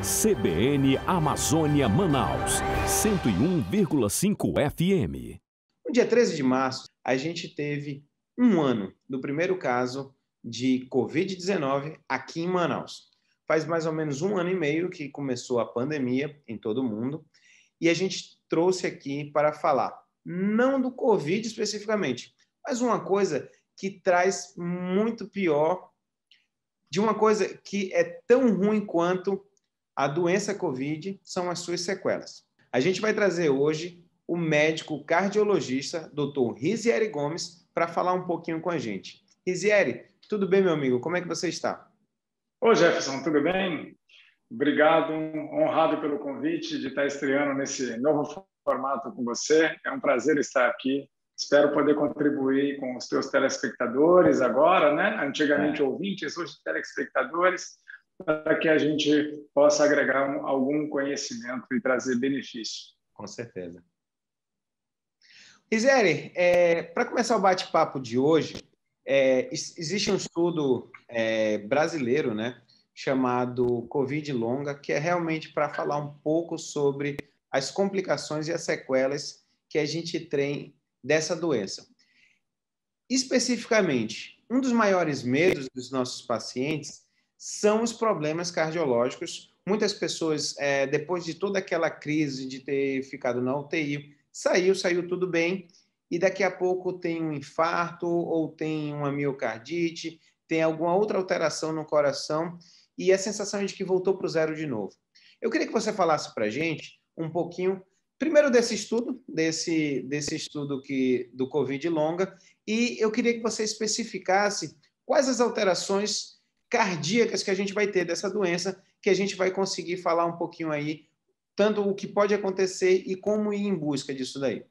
CBN Amazônia Manaus, 101,5 FM. No dia 13 de março, a gente teve um ano do primeiro caso de Covid-19 aqui em Manaus. Faz mais ou menos um ano e meio que começou a pandemia em todo o mundo e a gente trouxe aqui para falar, não do Covid especificamente, mas uma coisa que traz muito pior, de uma coisa que é tão ruim quanto a doença Covid, são as suas sequelas. A gente vai trazer hoje o médico cardiologista, Dr. Rizieri Gomes, para falar um pouquinho com a gente. Rizieri, tudo bem, meu amigo? Como é que você está? Ô Jefferson, tudo bem? Obrigado, honrado pelo convite de estar estreando nesse novo formato com você. É um prazer estar aqui. Espero poder contribuir com os teus telespectadores agora, né? Antigamente ouvintes, hoje telespectadores, para que a gente possa agregar algum conhecimento e trazer benefício. Com certeza. Rizieri, para começar o bate-papo de hoje, existe um estudo brasileiro, né, chamado Covid longa, que é realmente para falar um pouco sobre as complicações e as sequelas que a gente tem dessa doença. Especificamente, um dos maiores medos dos nossos pacientes são os problemas cardiológicos. Muitas pessoas, depois de toda aquela crise de ter ficado na UTI, saiu tudo bem, e daqui a pouco tem um infarto ou tem uma miocardite, tem alguma outra alteração no coração, e a sensação é de que voltou para o zero de novo. Eu queria que você falasse para a gente um pouquinho, primeiro desse estudo do Covid longa, e eu queria que você especificasse quais as alterações cardíacas que a gente vai ter dessa doença, que a gente vai conseguir falar um pouquinho aí, tanto o que pode acontecer e como ir em busca disso daí.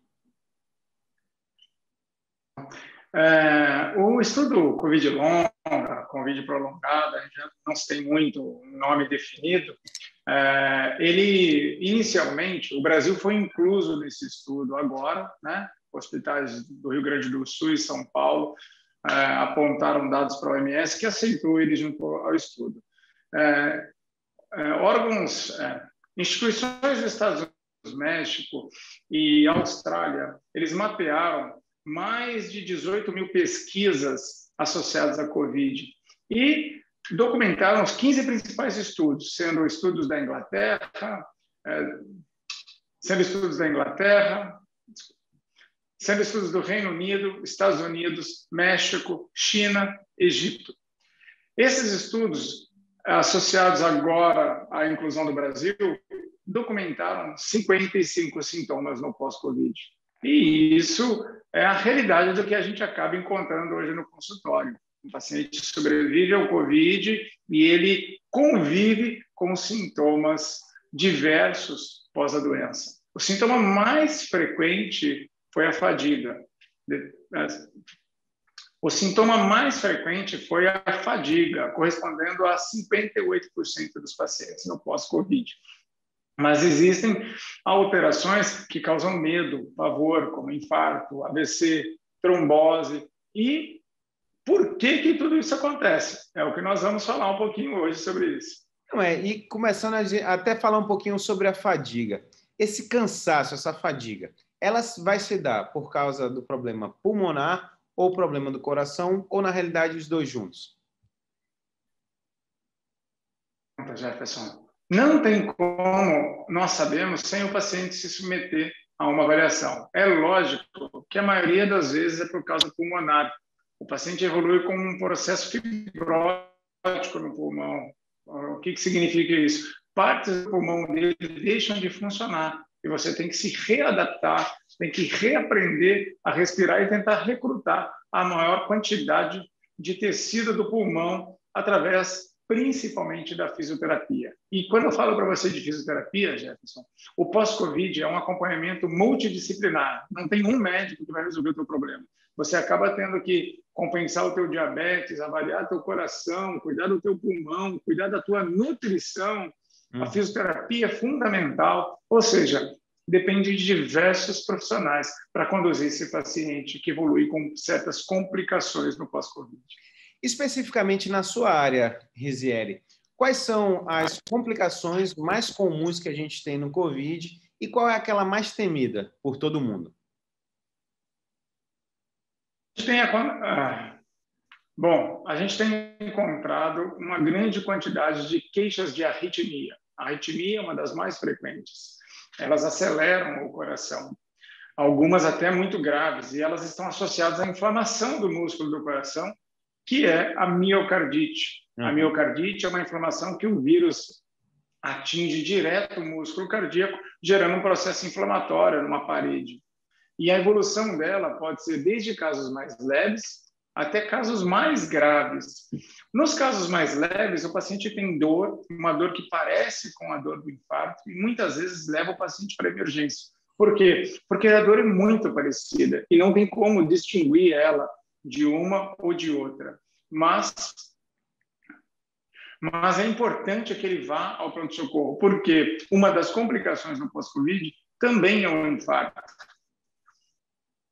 O estudo Covid longa, Covid prolongada, já não se tem muito nome definido. Ele, inicialmente, o Brasil foi incluso nesse estudo agora, né? Hospitais do Rio Grande do Sul e São Paulo apontaram dados para a OMS, que aceitou ele junto ao estudo. Instituições dos Estados Unidos, México e Austrália, eles mapearam mais de 18 mil pesquisas associadas à Covid e documentaram os 15 principais estudos, sendo estudos da Inglaterra, sendo estudos do Reino Unido, Estados Unidos, México, China, Egito. Esses estudos, associados agora à inclusão do Brasil, documentaram 55 sintomas no pós-Covid. E isso é a realidade do que a gente acaba encontrando hoje no consultório. O paciente sobrevive ao Covid e ele convive com sintomas diversos pós a doença. O sintoma mais frequente foi a fadiga. O sintoma mais frequente foi a fadiga, correspondendo a 58% dos pacientes no pós-Covid. Mas existem alterações que causam medo, pavor, como infarto, AVC, trombose. E por que tudo isso acontece? É o que nós vamos falar um pouquinho hoje sobre isso. E começando a até falar um pouquinho sobre a fadiga. Esse cansaço, essa fadiga, ela vai se dar por causa do problema pulmonar ou problema do coração, ou na realidade os dois juntos? Jefferson, não tem como nós sabemos sem o paciente se submeter a uma avaliação. É lógico que a maioria das vezes é por causa pulmonar. O paciente evolui com um processo fibrótico no pulmão. O que significa isso? Partes do pulmão dele deixam de funcionar e você tem que se readaptar, tem que reaprender a respirar e tentar recrutar a maior quantidade de tecido do pulmão através principalmente da fisioterapia. E quando eu falo para você de fisioterapia, Jefferson, o pós-Covid é um acompanhamento multidisciplinar. Não tem um médico que vai resolver o teu problema. Você acaba tendo que compensar o teu diabetes, avaliar teu coração, cuidar do teu pulmão, cuidar da tua nutrição. A fisioterapia é fundamental, ou seja, depende de diversos profissionais para conduzir esse paciente que evolui com certas complicações no pós-Covid. Especificamente na sua área, Rizieri, quais são as complicações mais comuns que a gente tem no COVID e qual é aquela mais temida por todo mundo? Bom, a gente tem encontrado uma grande quantidade de queixas de arritmia. A arritmia é uma das mais frequentes. Elas aceleram o coração, algumas até muito graves, e elas estão associadas à inflamação do músculo do coração, que é a miocardite. A miocardite é uma inflamação que o vírus atinge direto o músculo cardíaco, gerando um processo inflamatório numa parede. E a evolução dela pode ser desde casos mais leves até casos mais graves. Nos casos mais leves, o paciente tem dor, uma dor que parece com a dor do infarto, e muitas vezes leva o paciente para a emergência. Por quê? Porque a dor é muito parecida e não tem como distinguir ela de uma ou de outra. Mas é importante que ele vá ao pronto-socorro, porque uma das complicações do pós-Covid também é o infarto.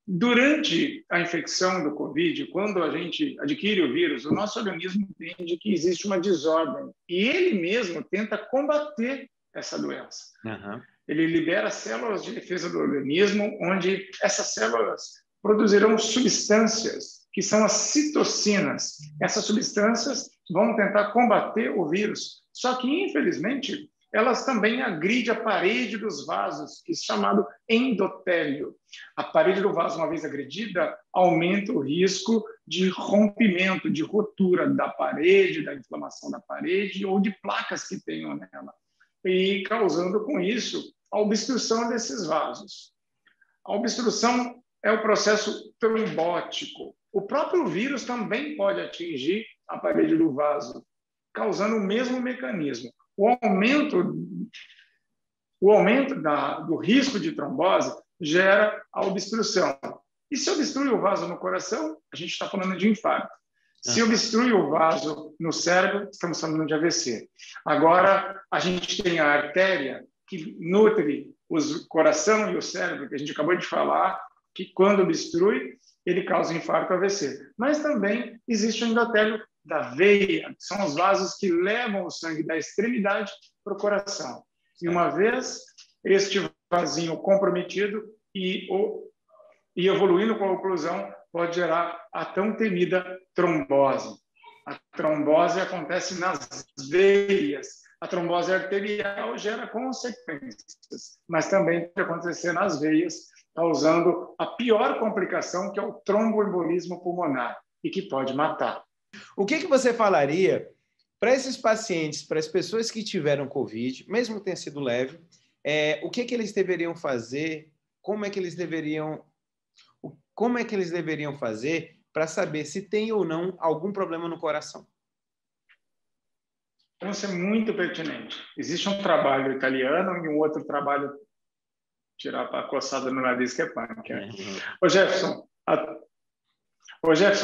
Durante a infecção do Covid, quando a gente adquire o vírus, o nosso organismo entende que existe uma desordem e ele mesmo tenta combater essa doença. Ele libera células de defesa do organismo, onde essas células produzirão substâncias que são as citocinas. Essas substâncias vão tentar combater o vírus, só que, infelizmente, elas também agridem a parede dos vasos, que é chamado endotélio. A parede do vaso, uma vez agredida, aumenta o risco de rompimento, de ruptura da parede, da inflamação da parede ou de placas que tenham nela, e causando com isso a obstrução desses vasos. A obstrução é o processo trombótico. O próprio vírus também pode atingir a parede do vaso, causando o mesmo mecanismo. O aumento do risco de trombose gera a obstrução. E se obstrui o vaso no coração, a gente está falando de infarto. Se obstrui o vaso no cérebro, estamos falando de AVC. Agora, a gente tem a artéria que nutre o coração e o cérebro, que a gente acabou de falar, que quando obstrui, ele causa infarto AVC. Mas também existe o endotélio da veia, que são os vasos que levam o sangue da extremidade para o coração. E uma vez este vasinho comprometido e evoluindo com a oclusão, pode gerar a tão temida trombose. A trombose acontece nas veias. A trombose arterial gera consequências, mas também pode acontecer nas veias, causando a pior complicação, que é o tromboembolismo pulmonar, e que pode matar. O que você falaria para esses pacientes, para as pessoas que tiveram Covid, mesmo que tenha sido leve, o que eles deveriam fazer, como é que eles deveriam fazer para saber se tem ou não algum problema no coração? Então, isso é muito pertinente. Existe um trabalho italiano e um outro trabalho, tirar a coçada no nariz, que é punk. Né? Ô, Jefferson,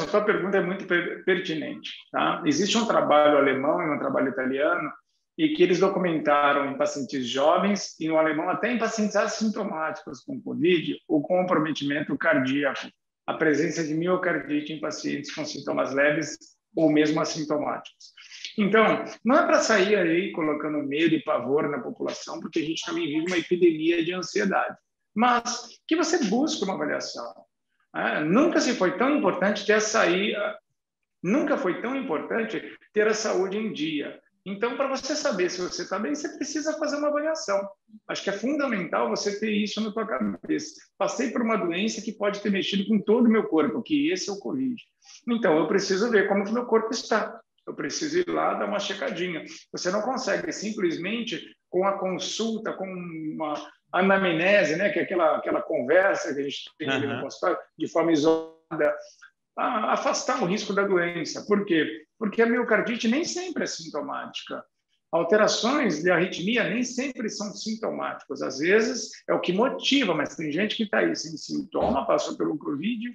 sua pergunta é muito pertinente. Tá? Existe um trabalho alemão e um trabalho italiano e que eles documentaram em pacientes jovens e no alemão até em pacientes assintomáticos com Covid o comprometimento cardíaco, a presença de miocardite em pacientes com sintomas leves ou mesmo assintomáticos. Então, não é para sair aí colocando medo e pavor na população, porque a gente também vive uma epidemia de ansiedade, mas que você busque uma avaliação. Nunca foi tão importante ter a saúde em dia. Então, para você saber se você está bem, você precisa fazer uma avaliação. Acho que é fundamental você ter isso na tua cabeça. Passei por uma doença que pode ter mexido com todo o meu corpo, que esse é o Covid. Então, eu preciso ver como que o meu corpo está. Eu preciso ir lá dar uma checadinha. Você não consegue simplesmente, com a consulta, com uma anamnese, né, que é aquela conversa que a gente tem ali no consultório, de forma isolada, afastar o risco da doença. Por quê? Porque a miocardite nem sempre é sintomática. Alterações de arritmia nem sempre são sintomáticas. Às vezes é o que motiva, mas tem gente que está aí sem sintoma, passou pelo Covid,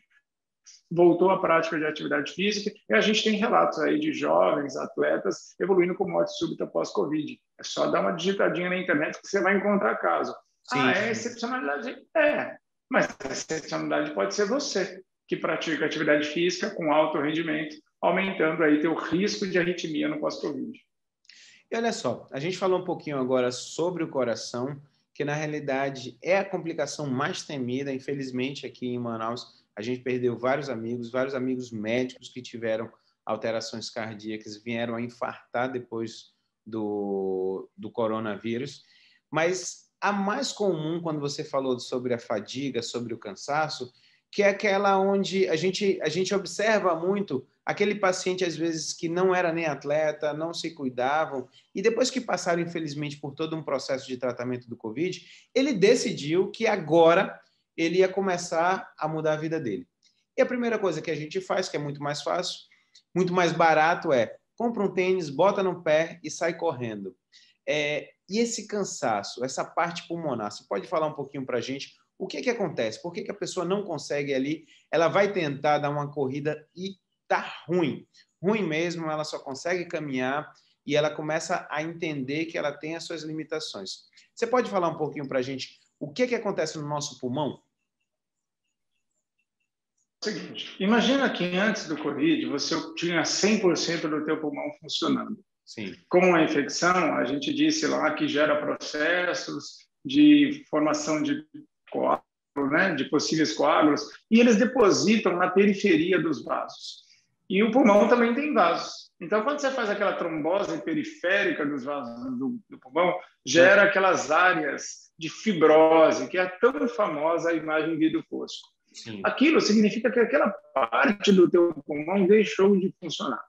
voltou à prática de atividade física, e a gente tem relatos aí de jovens, atletas, evoluindo com morte súbita pós-Covid. É só dar uma digitadinha na internet que você vai encontrar caso. Sim. É excepcionalidade? É, mas a excepcionalidade pode ser você, que pratica atividade física com alto rendimento, aumentando aí teu risco de arritmia no pós-Covid. E olha só, a gente falou um pouquinho agora sobre o coração, que na realidade é a complicação mais temida. Infelizmente, aqui em Manaus, a gente perdeu vários amigos médicos que tiveram alterações cardíacas, vieram a infartar depois do coronavírus. Mas a mais comum, quando você falou sobre a fadiga, sobre o cansaço, que é aquela onde a gente observa muito aquele paciente, às vezes, que não era nem atleta, não se cuidavam, e depois que passaram, infelizmente, por todo um processo de tratamento do Covid, ele decidiu que agora ele ia começar a mudar a vida dele. E a primeira coisa que a gente faz, que é muito mais fácil, muito mais barato, é compra um tênis, bota no pé e sai correndo. E esse cansaço, essa parte pulmonar, você pode falar um pouquinho para a gente o que acontece? Por que a pessoa não consegue ali? Ela vai tentar dar uma corrida e tá ruim. Ruim mesmo, ela só consegue caminhar e ela começa a entender que ela tem as suas limitações. Você pode falar um pouquinho para a gente o que acontece no nosso pulmão? Seguinte, imagina que antes do Covid você tinha 100% do teu pulmão funcionando. Sim. Com a infecção, a gente disse lá que gera processos de formação de coágulos, né, de possíveis coágulos, e eles depositam na periferia dos vasos. E o pulmão também tem vasos. Então, quando você faz aquela trombose periférica dos vasos do pulmão, gera aquelas áreas de fibrose, que é tão famosa a imagem vidro fosco. Sim. Aquilo significa que aquela parte do teu pulmão deixou de funcionar.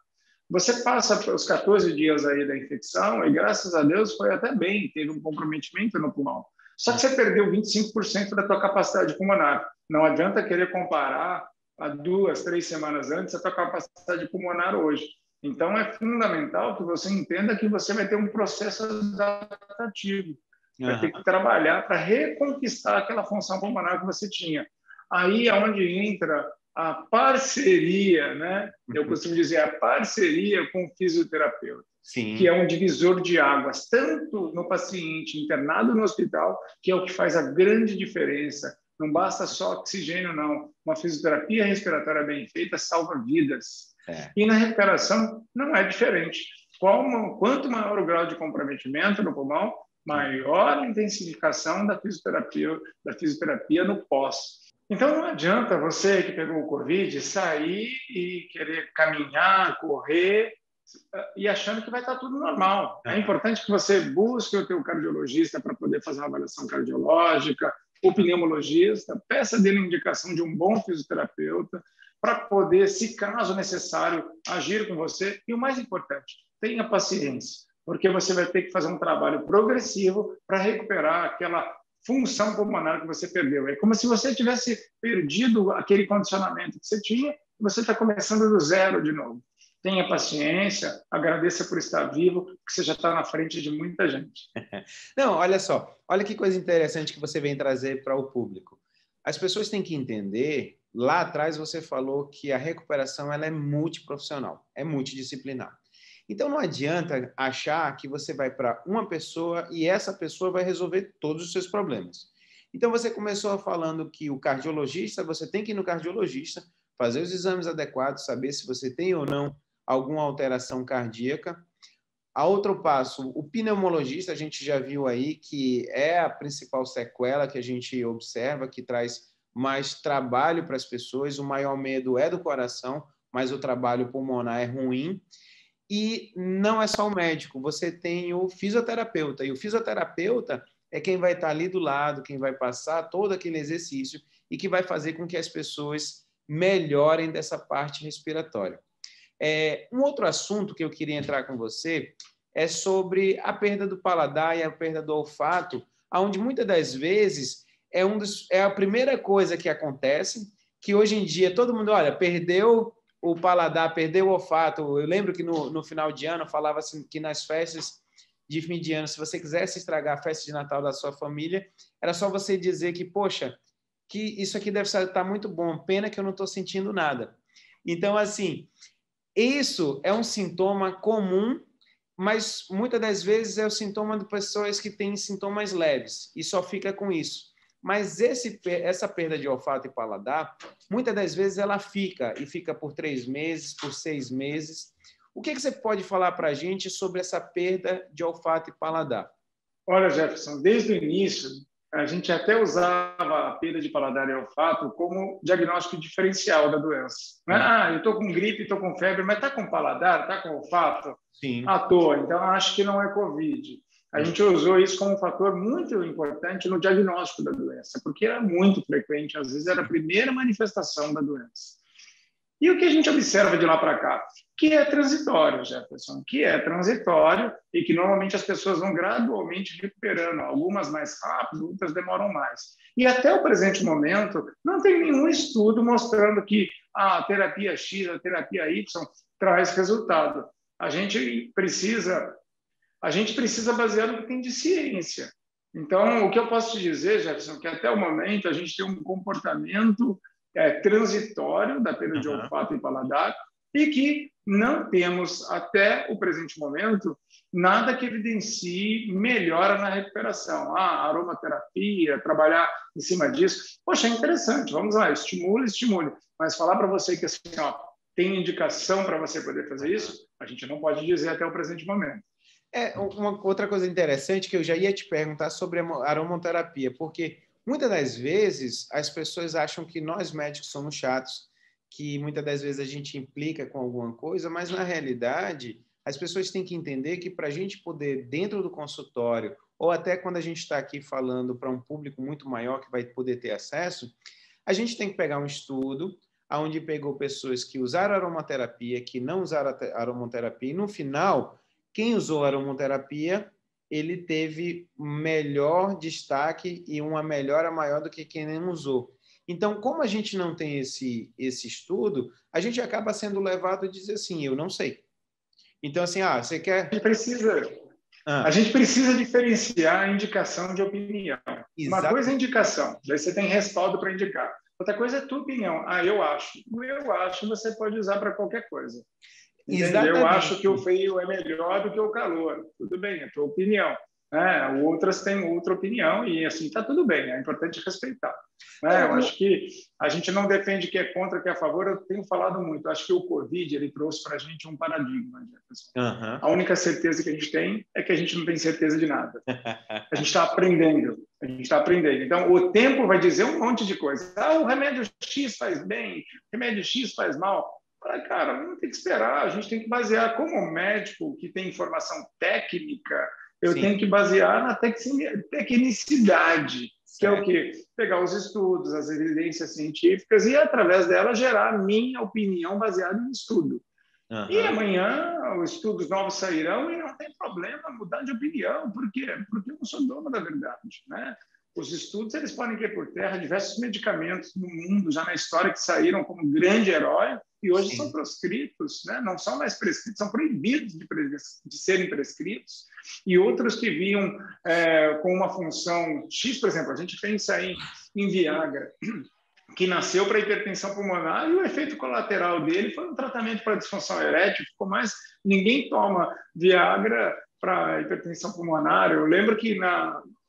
Você passa os 14 dias aí da infecção e, graças a Deus, foi até bem, teve um comprometimento no pulmão. Só que você perdeu 25% da tua capacidade pulmonar. Não adianta querer comparar a 2, 3 semanas antes a tua capacidade pulmonar hoje. Então, é fundamental que você entenda que você vai ter um processo adaptativo. Vai ter que trabalhar para reconquistar aquela função pulmonar que você tinha. Aí é onde entra a parceria, né? Eu costumo dizer a parceria com o fisioterapeuta. Sim. Que é um divisor de águas, tanto no paciente internado no hospital, que é o que faz a grande diferença. Não basta só oxigênio, não. Uma fisioterapia respiratória bem feita salva vidas. E na recuperação não é diferente. Quanto maior o grau de comprometimento no pulmão, maior a intensificação da fisioterapia no pós. Então, não adianta você que pegou o Covid sair e querer caminhar, correr, e achando que vai estar tudo normal. É importante que você busque o teu cardiologista para poder fazer uma avaliação cardiológica, o pneumologista, peça dele indicação de um bom fisioterapeuta para poder, se caso necessário, agir com você. E o mais importante, tenha paciência, porque você vai ter que fazer um trabalho progressivo para recuperar aquela função pulmonar que você perdeu. É como se você tivesse perdido aquele condicionamento que você tinha e você está começando do zero de novo. Tenha paciência, agradeça por estar vivo, porque você já está na frente de muita gente. Não, olha só, olha que coisa interessante que você vem trazer para o público. As pessoas têm que entender, lá atrás você falou que a recuperação ela é multiprofissional, é multidisciplinar. Então, não adianta achar que você vai para uma pessoa e essa pessoa vai resolver todos os seus problemas. Então, você começou falando que o cardiologista, você tem que ir no cardiologista, fazer os exames adequados, saber se você tem ou não alguma alteração cardíaca. A outro passo, o pneumologista, a gente já viu aí que é a principal sequela que a gente observa, que traz mais trabalho para as pessoas. O maior medo é do coração, mas o trabalho pulmonar é ruim. E não é só o médico, você tem o fisioterapeuta, e o fisioterapeuta é quem vai estar ali do lado, quem vai passar todo aquele exercício e que vai fazer com que as pessoas melhorem dessa parte respiratória. Um outro assunto que eu queria entrar com você é sobre a perda do paladar e a perda do olfato, onde muitas das vezes é a primeira coisa que acontece, que hoje em dia todo mundo, olha, perdeu o paladar, perdeu o olfato. Eu lembro que no final de ano falava assim que nas festas de fim de ano, se você quisesse estragar a festa de Natal da sua família, era só você dizer que, poxa, que isso aqui deve estar muito bom, pena que eu não estou sentindo nada. Então, assim, isso é um sintoma comum, mas muitas das vezes é o sintoma de pessoas que têm sintomas leves e só fica com isso. Mas essa perda de olfato e paladar, muitas das vezes ela fica por 3 meses, por 6 meses. O que você pode falar para a gente sobre essa perda de olfato e paladar? Olha, Jefferson, desde o início, a gente até usava a perda de paladar e olfato como diagnóstico diferencial da doença. Eu estou com gripe, estou com febre, mas está com paladar, está com olfato? Sim. À toa, então acho que não é Covid. A gente usou isso como um fator muito importante no diagnóstico da doença, porque era muito frequente, às vezes era a primeira manifestação da doença. E o que a gente observa de lá para cá? Que é transitório, Jefferson, que é transitório e que normalmente as pessoas vão gradualmente recuperando, algumas mais rápido, outras demoram mais. E até o presente momento, não tem nenhum estudo mostrando que a terapia X, a terapia Y traz resultado. A gente precisa basear no que tem de ciência. Então, o que eu posso te dizer, Jefferson, que até o momento a gente tem um comportamento transitório da perda de olfato e paladar e que não temos, até o presente momento, nada que evidencie melhora na recuperação. Aromaterapia, trabalhar em cima disso. Poxa, é interessante, vamos lá, estimule. Mas falar para você que assim, tem indicação para você poder fazer isso, a gente não pode dizer até o presente momento. Uma outra coisa interessante que eu já ia te perguntar sobre a aromaterapia, porque muitas das vezes as pessoas acham que nós médicos somos chatos, que muitas das vezes a gente implica com alguma coisa, mas na realidade as pessoas têm que entender que para a gente poder, dentro do consultório, ou até quando a gente está aqui falando para um público muito maior que vai poder ter acesso, a gente tem que pegar um estudo onde pegou pessoas que usaram aromaterapia, que não usaram aromaterapia, e no final, quem usou aromaterapia, ele teve melhor destaque e uma melhora maior do que quem não usou. Então, como a gente não tem esse estudo, a gente acaba sendo levado a dizer assim, eu não sei. Então, assim, você quer... A gente precisa diferenciar a indicação de opinião. Exato. Uma coisa é indicação, daí você tem respaldo para indicar. Outra coisa é tua opinião. Eu acho. O eu acho você pode usar para qualquer coisa. Eu acho que o frio é melhor do que o calor. Tudo bem, é a tua opinião. Outras têm outra opinião e assim está tudo bem. É importante respeitar. Eu acho que a gente não defende que é contra, que é a favor. Eu tenho falado muito. Eu acho que o Covid ele trouxe para a gente um paradigma. A única certeza que a gente tem é que a gente não tem certeza de nada. A gente está aprendendo. Então, o tempo vai dizer um monte de coisa. O remédio X faz bem, o remédio X faz mal. Cara, não tem que esperar. A gente tem que basear como médico que tem informação técnica. Eu tenho que basear na tecnicidade, que é o quê? Pegar os estudos, as evidências científicas e, através dela, gerar a minha opinião baseada em estudo. E amanhã os estudos novos sairão e não tem problema mudar de opinião. Por quê? Porque eu não sou dono da verdade, né? Os estudos eles podem cair por terra diversos medicamentos no mundo, já na história, que saíram como grande herói e hoje são proscritos, né? Não são mais prescritos, são proibidos de serem prescritos. E outros que vinham com uma função X, por exemplo, a gente pensa em Viagra, que nasceu para hipertensão pulmonar e o efeito colateral dele foi um tratamento para disfunção erétil. Ninguém toma Viagra para hipertensão pulmonar. Eu lembro que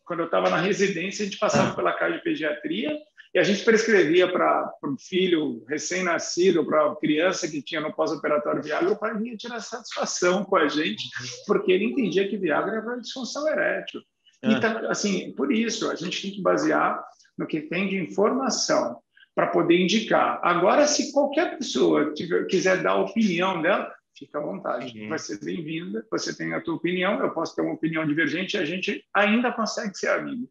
quando eu estava na residência, a gente passava pela casa de pediatria e a gente prescrevia para o filho recém-nascido, para a criança que tinha no pós-operatório Viagra, o pai vinha tirar satisfação com a gente, porque ele entendia que Viagra era para disfunção erétil. Então, assim, por isso, a gente tem que basear no que tem de informação para poder indicar. Agora, se qualquer pessoa quiser dar a opinião dela, fica à vontade. Vai ser bem-vinda, você tem a tua opinião, eu posso ter uma opinião divergente e a gente ainda consegue ser amigo.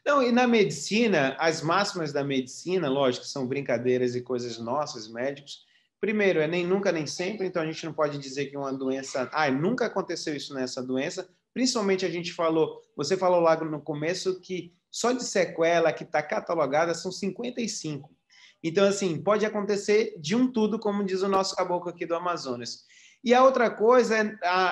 Não, e na medicina, as máximas da medicina, lógico, são brincadeiras e coisas nossas, médicos. Primeiro, é nem nunca, nem sempre, então a gente não pode dizer que uma doença... nunca aconteceu isso nessa doença. Principalmente você falou lá no começo que só de sequela que está catalogada são 55. Então, assim, pode acontecer de um tudo, como diz o nosso caboclo aqui do Amazonas. E a outra coisa,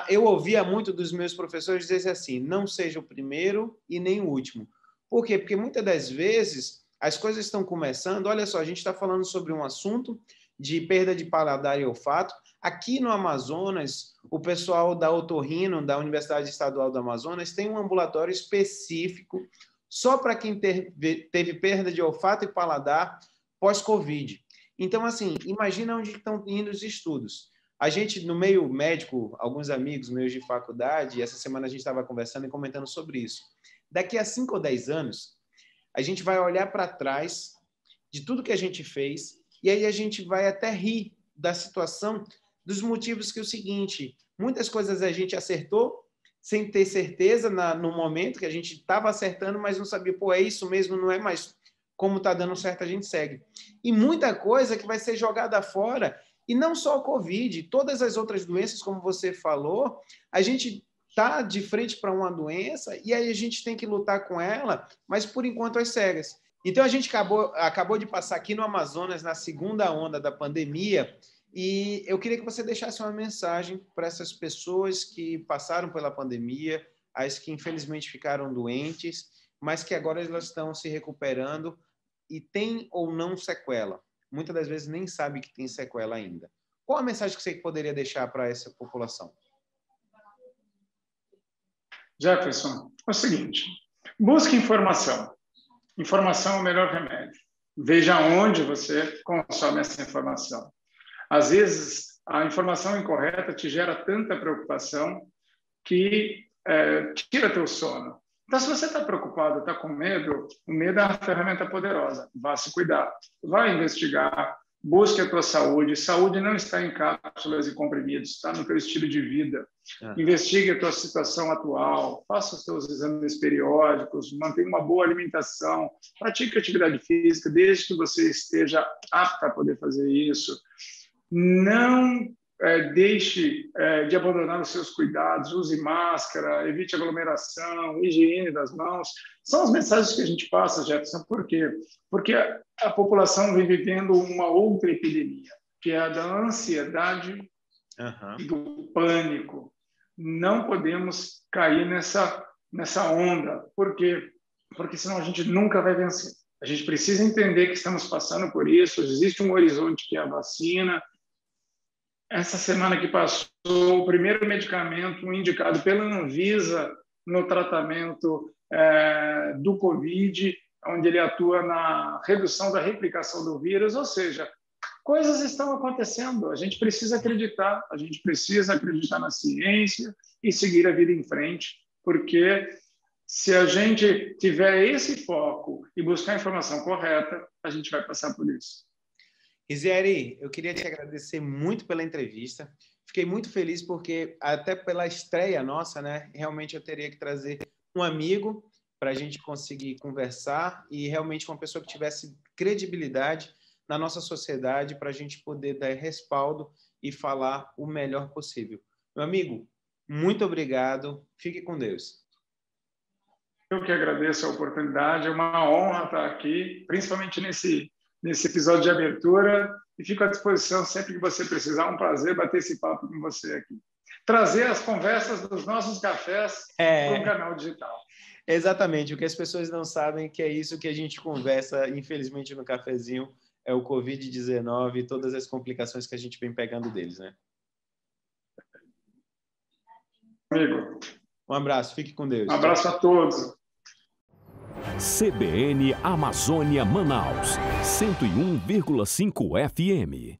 eu ouvia muito dos meus professores dizer assim, não seja o primeiro e nem o último. Por quê? Porque muitas das vezes as coisas estão começando, olha só, a gente está falando sobre um assunto de perda de paladar e olfato. Aqui no Amazonas, o pessoal da Otorrino, da Universidade Estadual do Amazonas, tem um ambulatório específico só para quem teve perda de olfato e paladar pós-Covid. Então, assim, imagina onde estão indo os estudos. A gente, no meio médico, alguns amigos meus de faculdade, essa semana a gente estava conversando e comentando sobre isso. Daqui a 5 ou 10 anos, a gente vai olhar para trás de tudo que a gente fez e aí a gente vai até rir da situação, dos motivos que é o seguinte, muitas coisas a gente acertou sem ter certeza no momento que a gente estava acertando, mas não sabia, pô, é isso mesmo, não é mais como está dando certo, a gente segue. E muita coisa que vai ser jogada fora, e não só o Covid, todas as outras doenças, como você falou, a gente está de frente para uma doença e aí a gente tem que lutar com ela, mas por enquanto às cegas. Então a gente acabou de passar aqui no Amazonas na segunda onda da pandemia e eu queria que você deixasse uma mensagem para essas pessoas que passaram pela pandemia, as que infelizmente ficaram doentes, mas que agora elas estão se recuperando e tem ou não sequela. Muitas das vezes nem sabe que tem sequela ainda. Qual a mensagem que você poderia deixar para essa população? Jefferson, é o seguinte, busque informação. Informação é o melhor remédio. Veja onde você consome essa informação. Às vezes, a informação incorreta te gera tanta preocupação que tira teu sono. Então, se você está preocupado, está com medo, o medo é uma ferramenta poderosa. Vá se cuidar, vá investigar, busque a tua saúde. Saúde não está em cápsulas e comprimidos, está no teu estilo de vida. Investigue a tua situação atual, faça os teus exames periódicos, mantenha uma boa alimentação, pratique atividade física, desde que você esteja apto a poder fazer isso. Não deixe de abandonar os seus cuidados, use máscara, evite aglomeração, higiene das mãos. São as mensagens que a gente passa, Jefferson. Por quê? Porque a população vem vivendo uma outra epidemia, que é a da ansiedade e do pânico. Não podemos cair nessa onda. Por quê? Porque senão a gente nunca vai vencer. A gente precisa entender que estamos passando por isso, existe um horizonte que é a vacina. Essa semana que passou, o primeiro medicamento indicado pela Anvisa no tratamento do Covid, onde ele atua na redução da replicação do vírus, ou seja, coisas estão acontecendo, a gente precisa acreditar na ciência e seguir a vida em frente, porque se a gente tiver esse foco e buscar a informação correta, a gente vai passar por isso. Rizieri, eu queria te agradecer muito pela entrevista. Fiquei muito feliz porque, até pela estreia nossa, né, realmente eu teria que trazer um amigo para a gente conseguir conversar e realmente uma pessoa que tivesse credibilidade na nossa sociedade para a gente poder dar respaldo e falar o melhor possível. Meu amigo, muito obrigado. Fique com Deus. Eu que agradeço a oportunidade. É uma honra estar aqui, principalmente nesse episódio de abertura, e fico à disposição sempre que você precisar. Um prazer bater esse papo com você aqui. Trazer as conversas dos nossos cafés para o canal digital. Exatamente. O que as pessoas não sabem que é isso que a gente conversa, infelizmente, no cafezinho, é o Covid-19 e todas as complicações que a gente vem pegando deles, né? Amigo. Um abraço. Fique com Deus. Um abraço a todos. CBN Amazônia Manaus, 101,5 FM.